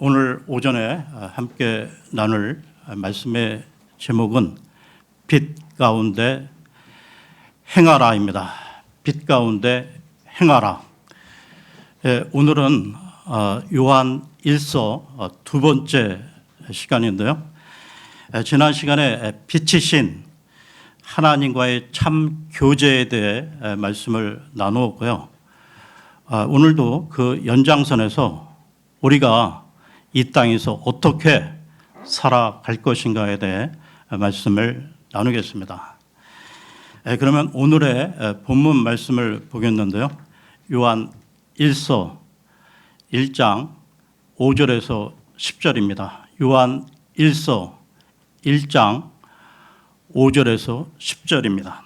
오늘 오전에 함께 나눌 말씀의 제목은 빛 가운데 행하라입니다. 빛 가운데 행하라. 오늘은 요한 1서 두 번째 시간인데요. 지난 시간에 빛이신 하나님과의 참 교제에 대해 말씀을 나누었고요. 오늘도 그 연장선에서 우리가 이 땅에서 어떻게 살아갈 것인가에 대해 말씀을 나누겠습니다. 그러면 오늘의 본문 말씀을 보겠는데요. 요한 1서 1장 5절에서 10절입니다. 요한 1서 1장 5절에서 10절입니다.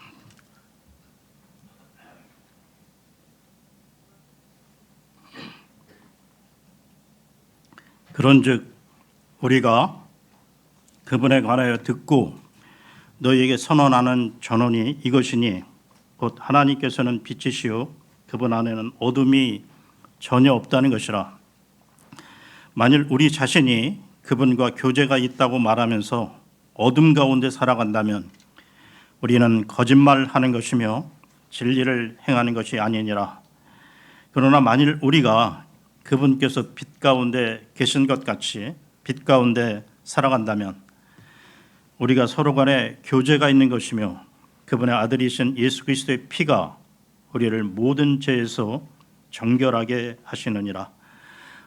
그런즉 우리가 그분에 관하여 듣고 너희에게 선언하는 전언이 이것이니 곧 하나님께서는 빛이시요 그분 안에는 어둠이 전혀 없다는 것이라. 만일 우리 자신이 그분과 교제가 있다고 말하면서 어둠 가운데 살아간다면 우리는 거짓말하는 것이며 진리를 행하는 것이 아니니라. 그러나 만일 우리가 그분께서 빛 가운데 계신 것 같이 빛 가운데 살아간다면 우리가 서로 간에 교제가 있는 것이며 그분의 아들이신 예수 그리스도의 피가 우리를 모든 죄에서 정결하게 하시느니라.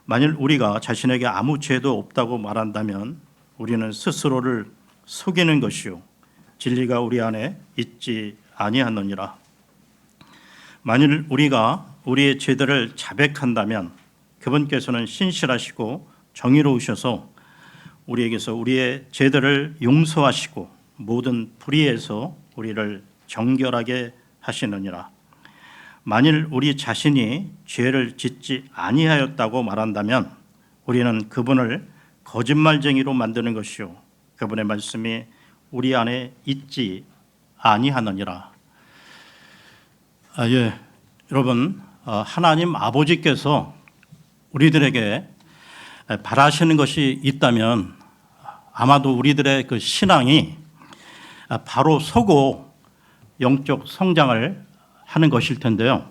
만일 우리가 자신에게 아무 죄도 없다고 말한다면 우리는 스스로를 속이는 것이요 진리가 우리 안에 있지 아니하느니라. 만일 우리가 우리의 죄들을 자백한다면 그분께서는 신실하시고 정의로우셔서 우리에게서 우리의 죄들을 용서하시고 모든 불의에서 우리를 정결하게 하시느니라. 만일 우리 자신이 죄를 짓지 아니하였다고 말한다면 우리는 그분을 거짓말쟁이로 만드는 것이요 그분의 말씀이 우리 안에 있지 아니하느니라. 여러분, 하나님 아버지께서 우리들에게 바라시는 것이 있다면 아마도 우리들의 그 신앙이 바로 서고 영적 성장을 하는 것일 텐데요.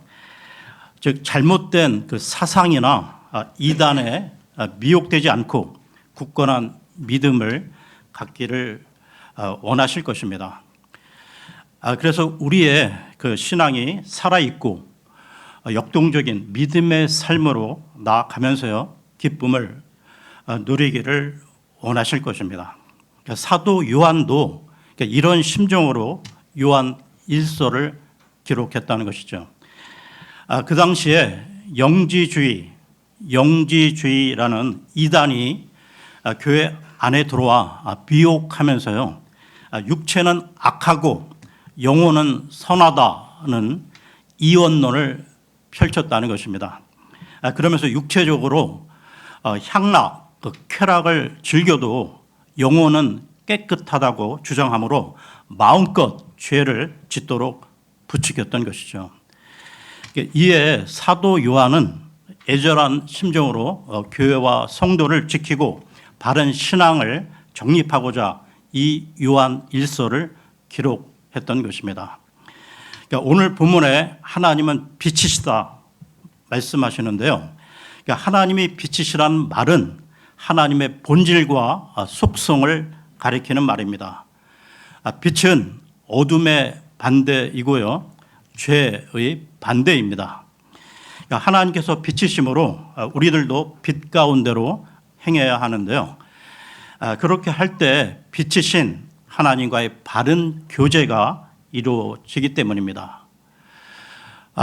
즉 잘못된 그 사상이나 이단에 미혹되지 않고 굳건한 믿음을 갖기를 원하실 것입니다. 그래서 우리의 그 신앙이 살아있고 역동적인 믿음의 삶으로 나아가면서요 기쁨을 누리기를 원하실 것입니다. 사도 요한도 이런 심정으로 요한 1서를 기록했다는 것이죠. 그 당시에 영지주의라는 이단이 교회 안에 들어와 미혹하면서요 육체는 악하고 영혼은 선하다는 이원론을 펼쳤다는 것입니다. 그러면서 육체적으로 향락, 쾌락을 즐겨도 영혼은 깨끗하다고 주장하므로 마음껏 죄를 짓도록 부추겼던 것이죠. 이에 사도 요한은 애절한 심정으로 교회와 성도를 지키고 바른 신앙을 정립하고자 이 요한 1서를 기록했던 것입니다. 오늘 본문에 하나님은 빛이시다 말씀하시는데요. 하나님이 빛이시란 말은 하나님의 본질과 속성을 가리키는 말입니다. 빛은 어둠의 반대이고요. 죄의 반대입니다. 하나님께서 빛이심으로 우리들도 빛 가운데로 행해야 하는데요. 그렇게 할 때 빛이신 하나님과의 바른 교제가 이루어지기 때문입니다.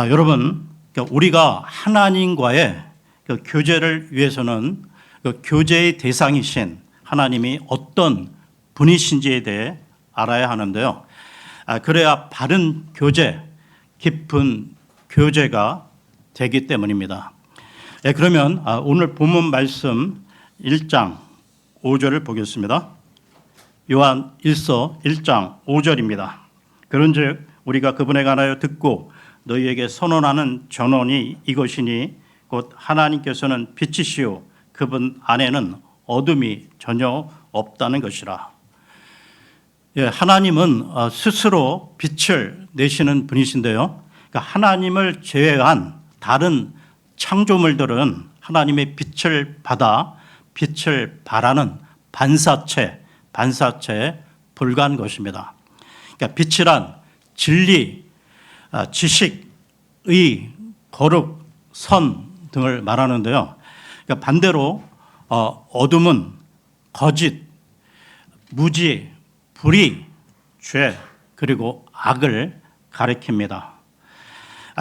여러분, 우리가 하나님과의 그 교제를 위해서는 그 교제의 대상이신 하나님이 어떤 분이신지에 대해 알아야 하는데요. 그래야 바른 교제, 깊은 교제가 되기 때문입니다. 그러면 오늘 본문 말씀 1장 5절을 보겠습니다. 요한 1서 1장 5절입니다. 그런즉 우리가 그분에 관하여 듣고 너희에게 선언하는 전언이 이것이니 곧 하나님께서는 빛이시요 그분 안에는 어둠이 전혀 없다는 것이라. 예, 하나님은 스스로 빛을 내시는 분이신데요. 그러니까 하나님을 제외한 다른 창조물들은 하나님의 빛을 받아 빛을 발하는 반사체에 불과한 것입니다. 그러니까 빛이란 진리, 지식, 의, 거룩, 선 등을 말하는데요. 그러니까 반대로 어둠은 거짓, 무지, 불의, 죄, 그리고 악을 가리킵니다.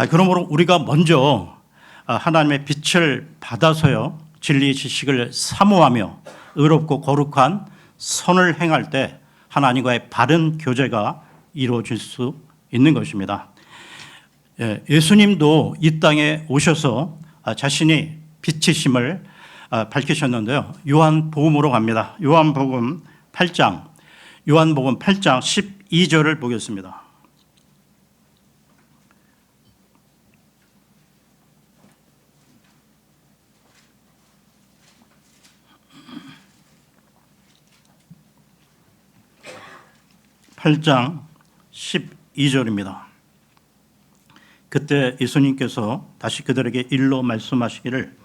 그러므로 우리가 먼저 하나님의 빛을 받아서요, 진리 지식을 사모하며 의롭고 거룩한 선을 행할 때 하나님과의 바른 교제가 이루어질 수 있는 것입니다. 예수님도 이 땅에 오셔서 자신이 빛이심을 밝히셨는데요. 요한복음으로 갑니다. 요한복음 8장 12절을 보겠습니다. (8장 12절입니다) 그때 예수님께서 다시 그들에게 일러 말씀하시기를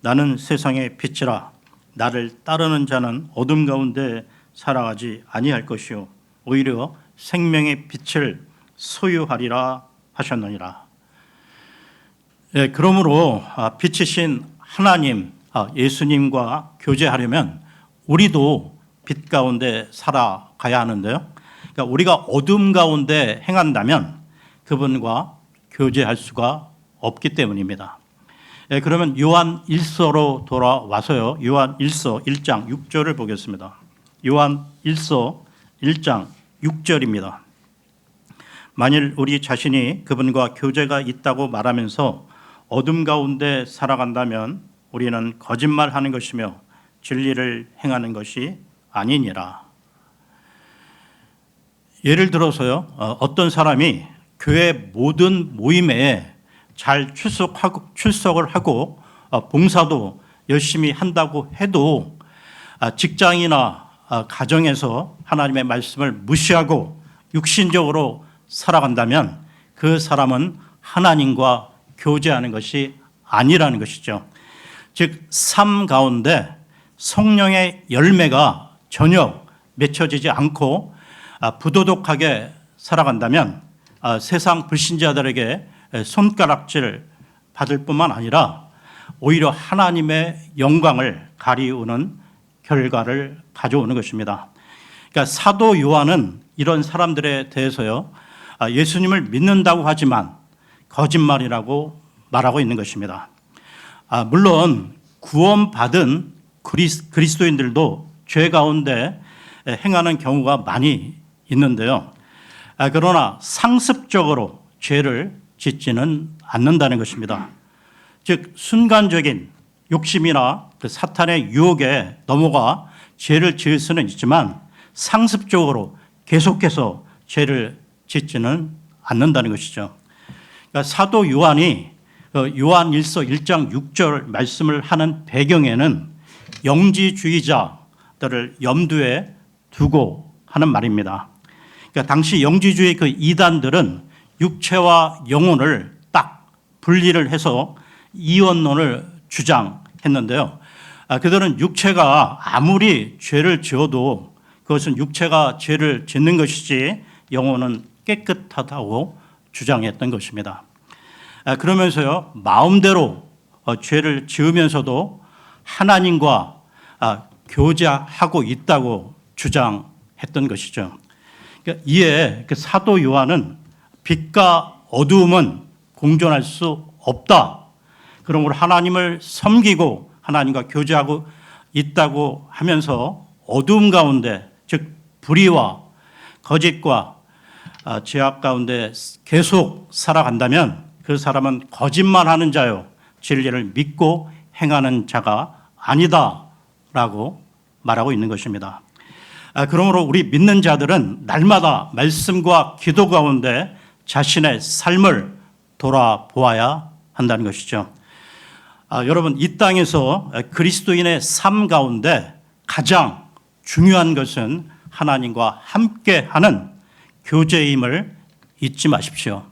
나는 세상의 빛이라 나를 따르는 자는 어둠 가운데 살아가지 아니할 것이요 오히려 생명의 빛을 소유하리라 하셨느니라. 그러므로 빛이신 하나님 예수님과 교제하려면 우리도 빛 가운데 살아가야 하는데요. 그러니까 우리가 어둠 가운데 행한다면 그분과 교제할 수가 없기 때문입니다. 그러면 요한 1서로 돌아와서요. 요한 1서 1장 6절을 보겠습니다. 요한 1서 1장 6절입니다. 만일 우리 자신이 그분과 교제가 있다고 말하면서 어둠 가운데 살아간다면 우리는 거짓말하는 것이며 진리를 행하는 것이 아니니라. 예를 들어서요, 어떤 사람이 교회 모든 모임에 잘 출석을 하고 봉사도 열심히 한다고 해도 직장이나 가정에서 하나님의 말씀을 무시하고 육신적으로 살아간다면 그 사람은 하나님과 교제하는 것이 아니라는 것이죠. 즉, 삶 가운데 성령의 열매가 전혀 맺혀지지 않고 부도덕하게 살아간다면 세상 불신자들에게 손가락질 받을 뿐만 아니라 오히려 하나님의 영광을 가리우는 결과를 가져오는 것입니다. 그러니까 사도 요한은 이런 사람들에 대해서요, 예수님을 믿는다고 하지만 거짓말이라고 말하고 있는 것입니다. 물론 구원받은 그리스도인들도 죄 가운데 행하는 경우가 많이 있는데요. 그러나 상습적으로 죄를 짓지는 않는다는 것입니다. 즉 순간적인 욕심이나 그 사탄의 유혹에 넘어가 죄를 지을 수는 있지만 상습적으로 계속해서 죄를 짓지는 않는다는 것이죠. 그러니까 사도 요한이 요한 1서 1장 6절 말씀을 하는 배경에는 영지주의자들을 염두에 두고 하는 말입니다. 그러니까 당시 영지주의 그 이단들은 육체와 영혼을 딱 분리를 해서 이원론을 주장했는데요. 그들은 육체가 아무리 죄를 지어도 그것은 육체가 죄를 짓는 것이지 영혼은 깨끗하다고 주장했던 것입니다. 그러면서요, 마음대로 죄를 지으면서도 하나님과 교제하고 있다고 주장했던 것이죠. 그러니까 이에 그 사도 요한은 빛과 어두움은 공존할 수 없다. 그러므로 하나님을 섬기고 하나님과 교제하고 있다고 하면서 어두움 가운데, 즉 불의와 거짓과 죄악 가운데 계속 살아간다면 그 사람은 거짓말하는 자요 진리를 믿고 행하는 자가 아니다라고 말하고 있는 것입니다. 그러므로 우리 믿는 자들은 날마다 말씀과 기도 가운데 자신의 삶을 돌아보아야 한다는 것이죠. 여러분, 이 땅에서 그리스도인의 삶 가운데 가장 중요한 것은 하나님과 함께하는 교제임을 잊지 마십시오.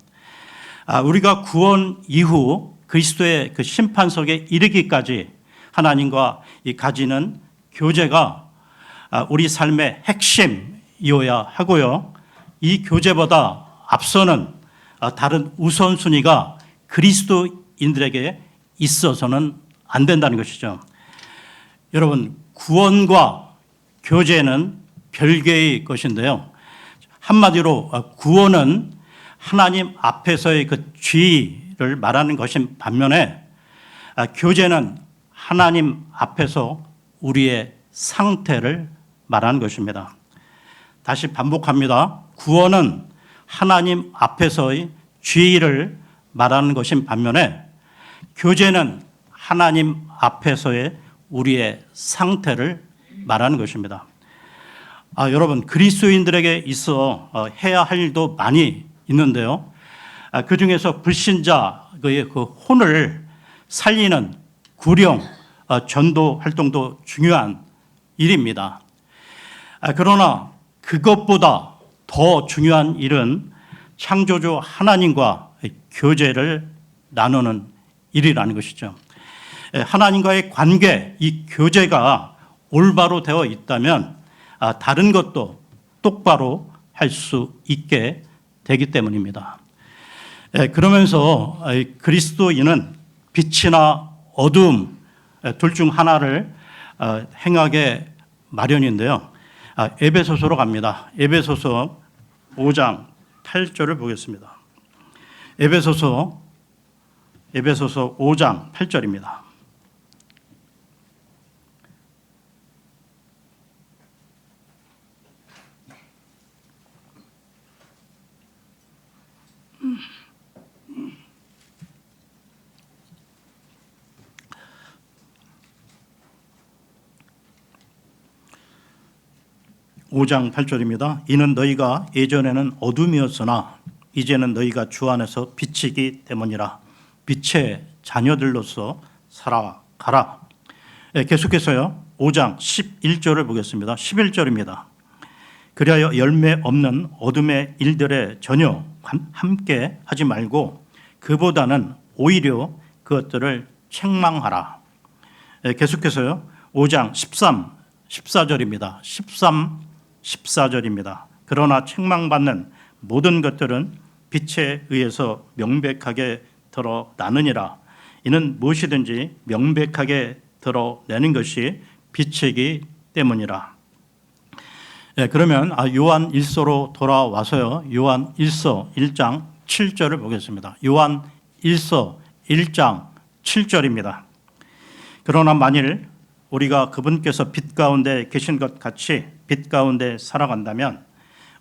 우리가 구원 이후 그리스도의 그 심판석에 이르기까지 하나님과 가지는 교제가 우리 삶의 핵심이어야 하고요. 이 교제보다 앞서는 다른 우선순위가 그리스도인들에게 있어서는 안 된다는 것이죠. 여러분, 구원과 교제는 별개의 것인데요. 한마디로 구원은 하나님 앞에서의 그 지위를 말하는 것인 반면에 교제는 하나님 앞에서 우리의 상태를 말하는 것입니다. 다시 반복합니다. 구원은 하나님 앞에서의 지위를 말하는 것인 반면에 교제는 하나님 앞에서의 우리의 상태를 말하는 것입니다. 여러분, 그리스도인들에게 있어 해야 할 일도 많이 있는데요. 그 중에서 불신자의 그 혼을 살리는 구령, 전도 활동도 중요한 일입니다. 그러나 그것보다 더 중요한 일은 창조주 하나님과 교제를 나누는 일이라는 것이죠. 하나님과의 관계, 이 교제가 올바로 되어 있다면 다른 것도 똑바로 할 수 있게 되기 때문입니다. 그러면서 그리스도인은 빛이나 어둠 둘 중 하나를 행하게 마련인데요. 에베소서로 갑니다. 에베소서 5장 8절을 보겠습니다. 에베소서 5장 8절입니다. 오 장 8절입니다. 이는 너희가 예전에는 어둠이었으나 이제는 너희가 주 안에서 빛이기 때문이라. 빛의 자녀들로서 살아가라. 계속해서요. 5장 11절을 보겠습니다. 11절입니다. 그리하여 열매 없는 어둠의 일들에 전혀 함께 하지 말고 그보다는 오히려 그것들을 책망하라. 계속해서요. 5장 14절입니다. 14절입니다. 그러나 책망받는 모든 것들은 빛에 의해서 명백하게 드러나느니라. 이는 무엇이든지 명백하게 드러내는 것이 빛이기 때문이라. 그러면 요한 1서로 돌아와서요. 요한 1서 1장 7절을 보겠습니다. 요한 1서 1장 7절입니다. 그러나 만일 우리가 그분께서 빛 가운데 계신 것 같이 빛 가운데 살아간다면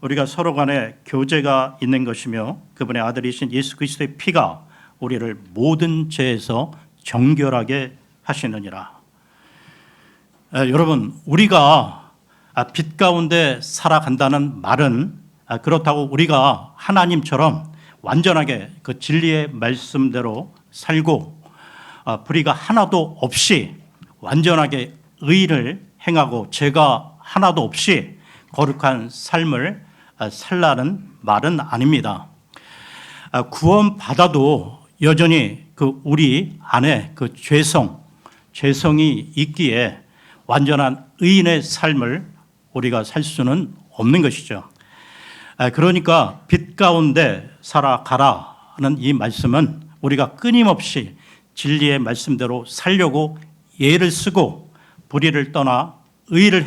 우리가 서로 간에 교제가 있는 것이며 그분의 아들이신 예수 그리스도의 피가 우리를 모든 죄에서 정결하게 하시느니라. 여러분, 우리가 빛 가운데 살아간다는 말은 그렇다고 우리가 하나님처럼 완전하게 그 진리의 말씀대로 살고 불의가 하나도 없이 완전하게 의를 행하고 죄가 하나도 없이 거룩한 삶을 살라는 말은 아닙니다. 구원받아도 여전히 그 우리 안에 그 죄성이 있기에 완전한 의인의 삶을 우리가 살 수는 없는 것이죠. 그러니까 빛 가운데 살아가라는 이 말씀은 우리가 끊임없이 진리의 말씀대로 살려고 예를 쓰고 불의를 떠나 의를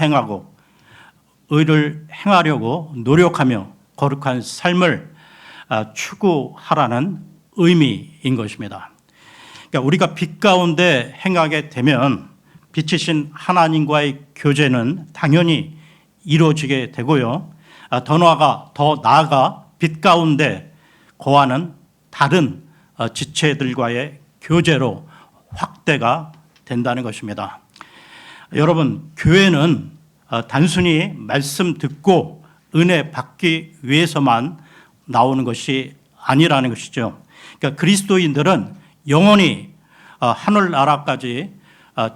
행하려고 노력하며 거룩한 삶을 추구하라는 의미인 것입니다. 그러니까 우리가 빛 가운데 행하게 되면 빛이신 하나님과의 교제는 당연히 이루어지게 되고요. 더 나아가 빛 가운데 거하는 다른 지체들과의 교제로 확대가 된다는 것입니다. 여러분, 교회는 단순히 말씀 듣고 은혜 받기 위해서만 나오는 것이 아니라는 것이죠. 그러니까 그리스도인들은 영원히 하늘나라까지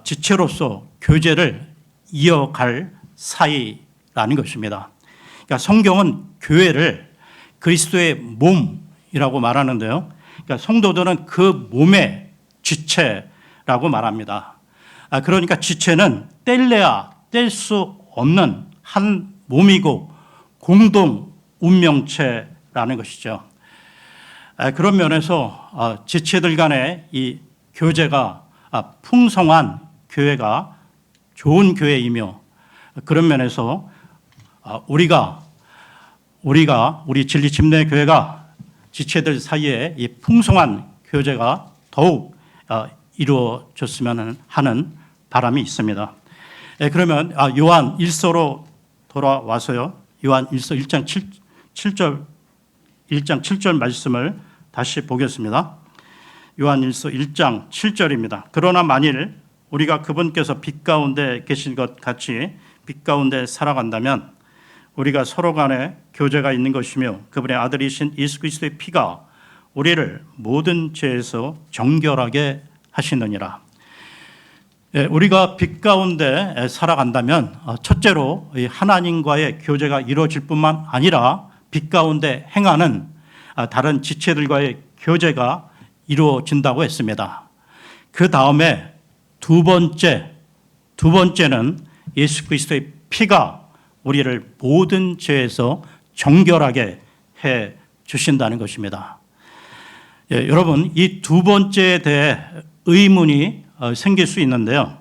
지체로서 교제를 이어갈 사이라는 것입니다. 그러니까 성경은 교회를 그리스도의 몸이라고 말하는데요. 그러니까 성도들은 그 몸의 지체라고 말합니다. 그러니까 지체는 뗄래야 뗄 수 없는 한 몸이고 공동 운명체라는 것이죠. 그런 면에서 지체들 간의 이 교제가 풍성한 교회가 좋은 교회이며, 그런 면에서 우리 진리 침례 교회가 지체들 사이에 이 풍성한 교제가 더욱 이루어졌으면 하는 바람이 있습니다. 그러면 요한 1서로 돌아와서요. 요한 1서 1장 7절 말씀을 다시 보겠습니다. 요한 1서 1장 7절입니다. 그러나 만일 우리가 그분께서 빛 가운데 계신 것 같이 빛 가운데 살아간다면 우리가 서로 간에 교제가 있는 것이며 그분의 아들이신 예수 그리스도의 피가 우리를 모든 죄에서 정결하게 하시느니라. 우리가 빛 가운데 살아간다면 첫째로 하나님과의 교제가 이루어질 뿐만 아니라 빛 가운데 행하는 다른 지체들과의 교제가 이루어진다고 했습니다. 그 다음에 두 번째는 예수 그리스도의 피가 우리를 모든 죄에서 정결하게 해 주신다는 것입니다. 여러분, 이 두 번째에 대해 의문이 생길 수 있는데요.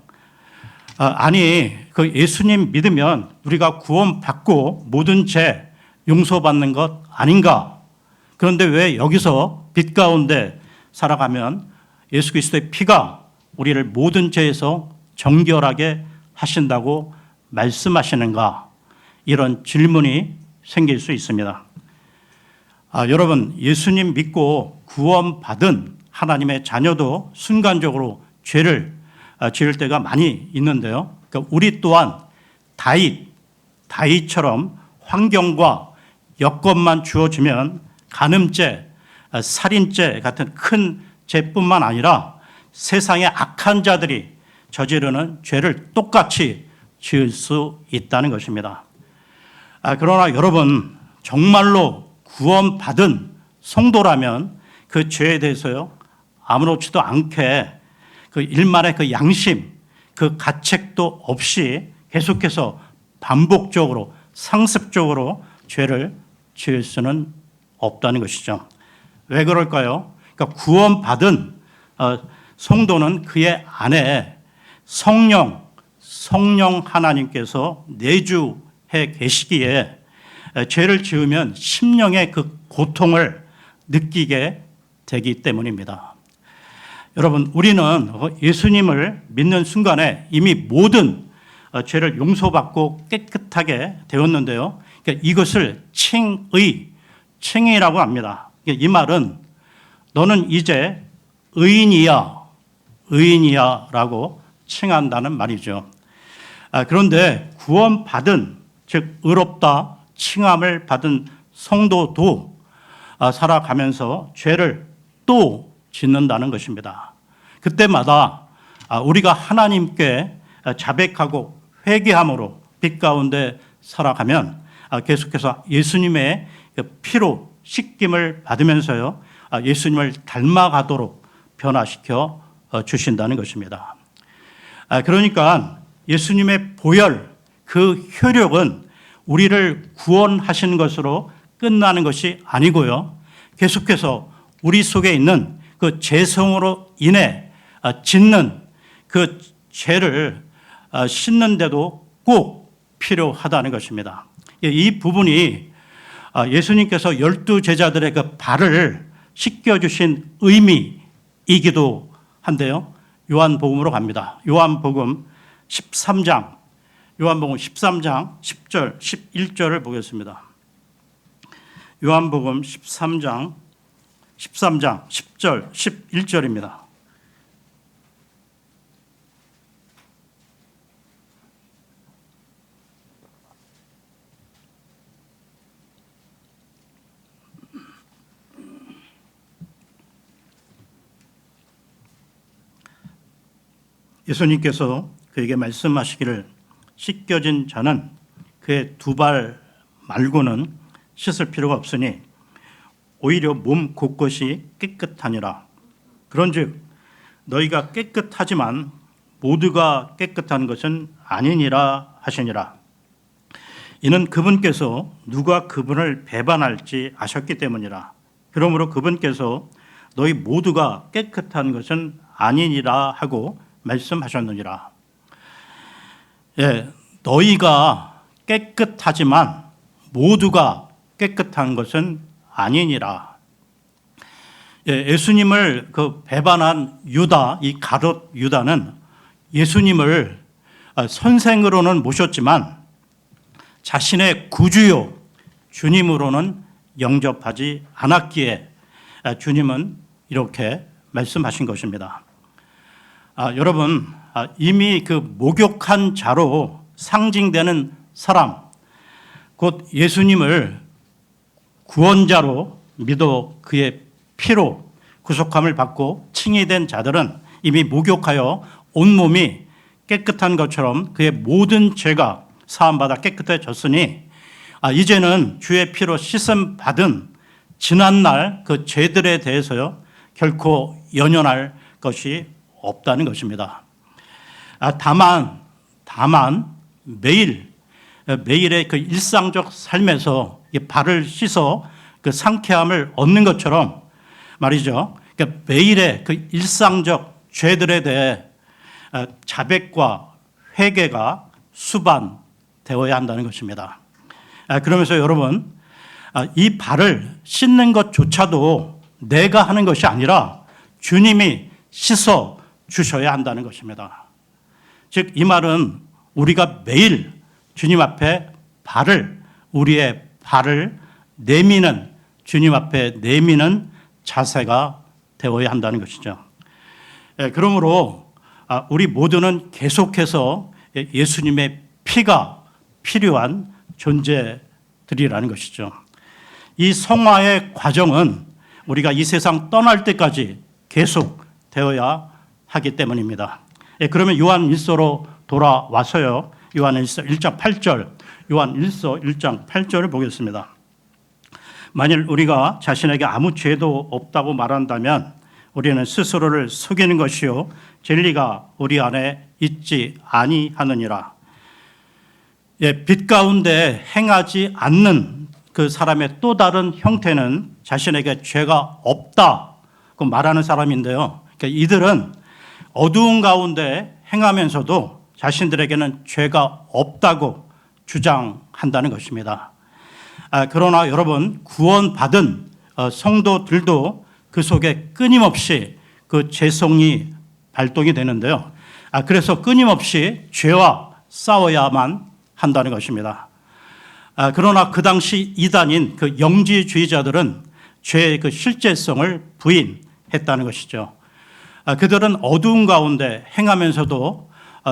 그 예수님 믿으면 우리가 구원받고 모든 죄 용서받는 것 아닌가? 그런데 왜 여기서 빛 가운데 살아가면 예수 그리스도의 피가 우리를 모든 죄에서 정결하게 하신다고 말씀하시는가? 이런 질문이 생길 수 있습니다. 여러분, 예수님 믿고 구원받은 하나님의 자녀도 순간적으로 죄를 지을 때가 많이 있는데요. 그러니까 우리 또한 다윗처럼 환경과 여건만 주어지면 간음죄, 살인죄 같은 큰 죄뿐만 아니라 세상의 악한 자들이 저지르는 죄를 똑같이 지을 수 있다는 것입니다. 그러나 여러분, 정말로 구원받은 성도라면 그 죄에 대해서요 아무렇지도 않게 그 일만의 그 양심, 그 가책도 없이 계속해서 반복적으로 상습적으로 죄를 지을 수는 없다는 것이죠. 왜 그럴까요? 그러니까 구원받은 성도는 그의 안에 성령 하나님께서 내주해 계시기에 죄를 지으면 심령의 그 고통을 느끼게 되기 때문입니다. 여러분, 우리는 예수님을 믿는 순간에 이미 모든 죄를 용서받고 깨끗하게 되었는데요. 그러니까 이것을 칭의라고 합니다. 이 말은 너는 이제 의인이야라고 칭한다는 말이죠. 그런데 구원받은, 즉 의롭다 칭함을 받은 성도도 살아가면서 죄를 또 짓는다는 것입니다. 그때마다 우리가 하나님께 자백하고 회개함으로 빛 가운데 살아가면 계속해서 예수님의 피로 씻김을 받으면서요 예수님을 닮아가도록 변화시켜 주신다는 것입니다. 그러니까 예수님의 보혈, 그 효력은 우리를 구원하시는 것으로 끝나는 것이 아니고요, 계속해서 우리 속에 있는 그 죄성으로 인해 짓는 그 죄를 씻는데도 꼭 필요하다는 것입니다. 이 부분이 예수님께서 12제자들의 그 발을 씻겨주신 의미이기도 한데요. 요한복음으로 갑니다. 요한복음 13장 10절, 11절을 보겠습니다. 요한복음 13장 10절, 11절입니다. 예수님께서 그에게 말씀하시기를 씻겨진 자는 그의 두 발 말고는 씻을 필요가 없으니 오히려 몸 곳곳이 깨끗하니라. 그런즉 너희가 깨끗하지만 모두가 깨끗한 것은 아니니라 하시니라. 이는 그분께서 누가 그분을 배반할지 아셨기 때문이라. 그러므로 그분께서 너희 모두가 깨끗한 것은 아니니라 하고 말씀하셨느니라. 너희가 깨끗하지만 모두가 깨끗한 것은 아니니라. 예수님을 배반한 유다, 이 가룟 유다는 예수님을 선생으로는 모셨지만 자신의 구주요 주님으로는 영접하지 않았기에 주님은 이렇게 말씀하신 것입니다. 여러분, 이미 그 목욕한 자로 상징되는 사람, 곧 예수님을 구원자로 믿어 그의 피로 구속함을 받고 칭의된 자들은 이미 목욕하여 온몸이 깨끗한 것처럼 그의 모든 죄가 사함받아 깨끗해졌으니 이제는 주의 피로 씻음 받은 지난날 그 죄들에 대해서요 결코 연연할 것이 없다는 것입니다. 다만 매일의 그 일상적 삶에서 이 발을 씻어 그 상쾌함을 얻는 것처럼 말이죠. 그러니까 매일의 그 일상적 죄들에 대해 자백과 회개가 수반되어야 한다는 것입니다. 그러면서 여러분, 이 발을 씻는 것조차도 내가 하는 것이 아니라 주님이 씻어 주셔야 한다는 것입니다. 즉, 이 말은 우리가 매일 주님 앞에 우리의 발을 내미는, 주님 앞에 내미는 자세가 되어야 한다는 것이죠. 그러므로 우리 모두는 계속해서 예수님의 피가 필요한 존재들이라는 것이죠. 이 성화의 과정은 우리가 이 세상 떠날 때까지 계속 되어야 하기 때문입니다. 그러면 요한 1서로 돌아와서요. 요한 1서 1장 8절, 요한 1서 1장 8절을 보겠습니다. 만일 우리가 자신에게 아무 죄도 없다고 말한다면 우리는 스스로를 속이는 것이요 진리가 우리 안에 있지 아니하느니라. 빛 가운데 행하지 않는 그 사람의 또 다른 형태는 자신에게 죄가 없다고 말하는 사람인데요. 그러니까 이들은 어두운 가운데 행하면서도 자신들에게는 죄가 없다고 주장한다는 것입니다. 그러나 여러분, 구원받은 성도들도 그 속에 끊임없이 그 죄성이 발동이 되는데요. 그래서 끊임없이 죄와 싸워야만 한다는 것입니다. 그러나 그 당시 이단인 그 영지주의자들은 죄의 그 실제성을 부인했다는 것이죠. 그들은 어두운 가운데 행하면서도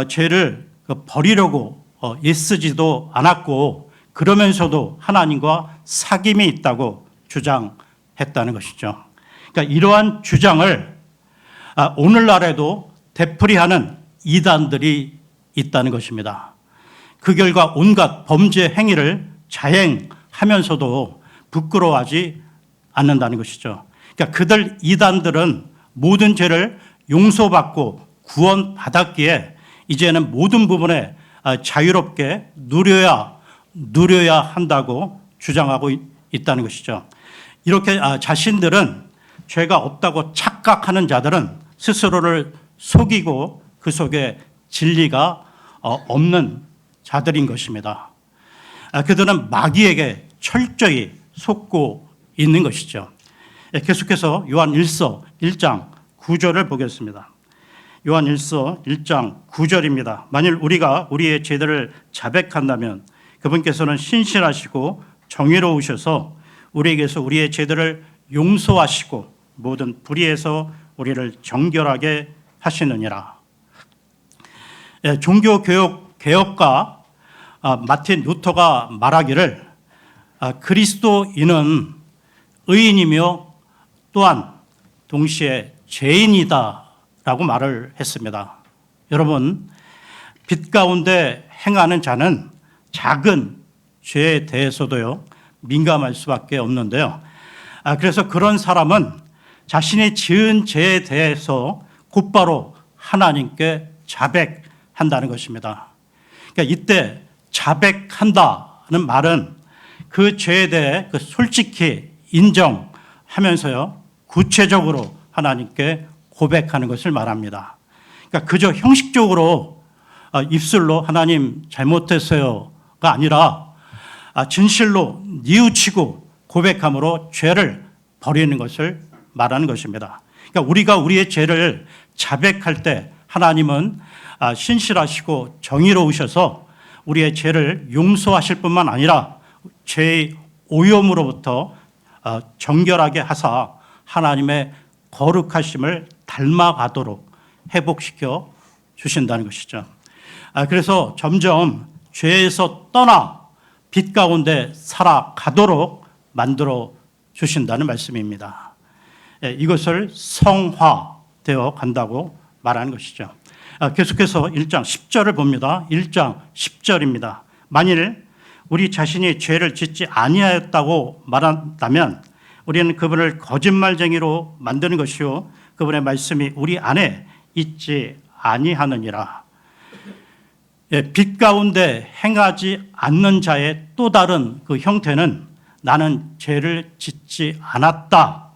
죄를 버리려고 애쓰지도 않았고 그러면서도 하나님과 사귐이 있다고 주장했다는 것이죠. 그러니까 이러한 주장을 오늘날에도 되풀이하는 이단들이 있다는 것입니다. 그 결과 온갖 범죄 행위를 자행하면서도 부끄러워하지 않는다는 것이죠. 그러니까 그들 이단들은 모든 죄를 용서받고 구원받았기에 이제는 모든 부분에 자유롭게 누려야 한다고 주장하고 있다는 것이죠. 이렇게 자신들은 죄가 없다고 착각하는 자들은 스스로를 속이고 그 속에 진리가 없는 자들인 것입니다. 그들은 마귀에게 철저히 속고 있는 것이죠. 계속해서 요한 1서 1장 9절을 보겠습니다. 요한 1서 1장 9절입니다. 만일 우리가 우리의 죄들을 자백한다면 그분께서는 신실하시고 정의로우셔서 우리에게서 우리의 죄들을 용서하시고 모든 불의에서 우리를 정결하게 하시느니라. 종교개혁가 마틴 루터가 말하기를 그리스도인은 의인이며 또한 동시에 죄인이다라고 말을 했습니다. 여러분, 빛 가운데 행하는 자는 작은 죄에 대해서도요, 민감할 수밖에 없는데요. 그래서 그런 사람은 자신이 지은 죄에 대해서 곧바로 하나님께 자백한다는 것입니다. 그러니까 이때 자백한다는 말은 그 죄에 대해 솔직히 인정하면서요, 구체적으로 하나님께 고백하는 것을 말합니다. 그러니까 그저 형식적으로 입술로 하나님 잘못했어요가 아니라 진실로 뉘우치고 고백함으로 죄를 버리는 것을 말하는 것입니다. 그러니까 우리가 우리의 죄를 자백할 때 하나님은 신실하시고 정의로우셔서 우리의 죄를 용서하실 뿐만 아니라 죄의 오염으로부터 정결하게 하사 하나님의 거룩하심을 닮아가도록 회복시켜 주신다는 것이죠. 그래서 점점 죄에서 떠나 빛 가운데 살아가도록 만들어 주신다는 말씀입니다. 이것을 성화되어 간다고 말하는 것이죠. 계속해서 1장 10절을 봅니다. 1장 10절입니다. 만일 우리 자신이 죄를 짓지 아니하였다고 말한다면 우리는 그분을 거짓말쟁이로 만드는 것이요 그분의 말씀이 우리 안에 있지 아니하느니라. 빛 가운데 행하지 않는 자의 또 다른 그 형태는 나는 죄를 짓지 않았다.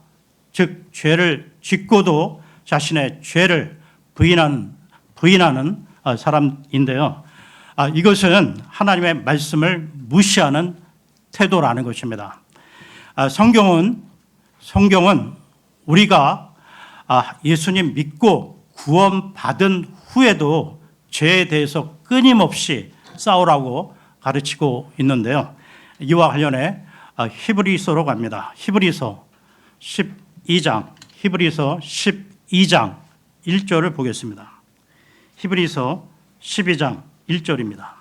즉 죄를 짓고도 자신의 죄를 부인하는 사람인데요. 이것은 하나님의 말씀을 무시하는 태도라는 것입니다. 성경은 우리가 예수님 믿고 구원받은 후에도 죄에 대해서 끊임없이 싸우라고 가르치고 있는데요. 이와 관련해 히브리서로 갑니다. 히브리서 12장 1절을 보겠습니다. 히브리서 12장 1절입니다.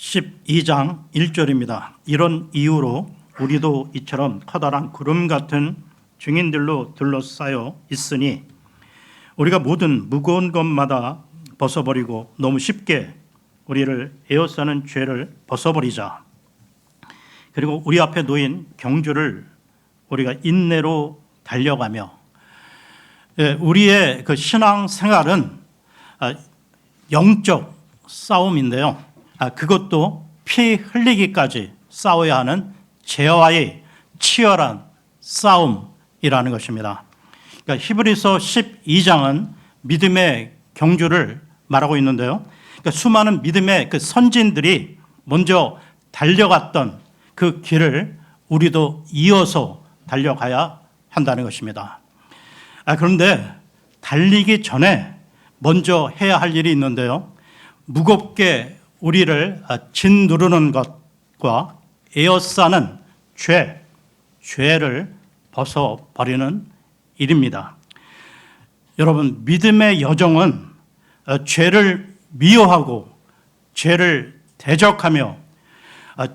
(12장 1절입니다) 이런 이유로 우리도 이처럼 커다란 구름 같은 증인들로 둘러싸여 있으니 우리가 모든 무거운 것마다 벗어버리고 너무 쉽게 우리를 에워싸는 죄를 벗어버리자. 그리고 우리 앞에 놓인 경주를 우리가 인내로 달려가며, 우리의 그 신앙 생활은 영적 싸움인데요. 그것도 피 흘리기까지 싸워야 하는 죄와의 치열한 싸움이라는 것입니다. 그러니까 히브리서 12장은 믿음의 경주를 말하고 있는데요. 그러니까 수많은 믿음의 그 선진들이 먼저 달려갔던 그 길을 우리도 이어서 달려가야 한다는 것입니다. 그런데 달리기 전에 먼저 해야 할 일이 있는데요. 무겁게 우리를 짓누르는 것과 에워싸는 죄를 벗어버리는 일입니다. 여러분, 믿음의 여정은 죄를 미워하고 죄를 대적하며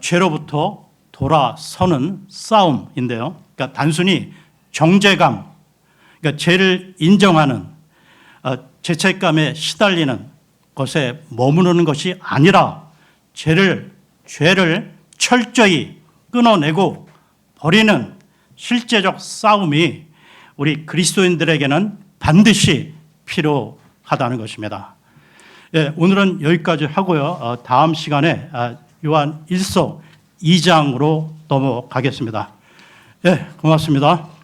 죄로부터 돌아서는 싸움인데요. 그러니까 단순히 정죄감, 그러니까 죄를 인정하는 죄책감에 시달리는 것에 머무르는 것이 아니라 죄를 철저히 끊어내고 버리는 실제적 싸움이 우리 그리스도인들에게는 반드시 필요하다는 것입니다. 오늘은 여기까지 하고요. 다음 시간에 요한 1서 2장으로 넘어가겠습니다. 고맙습니다.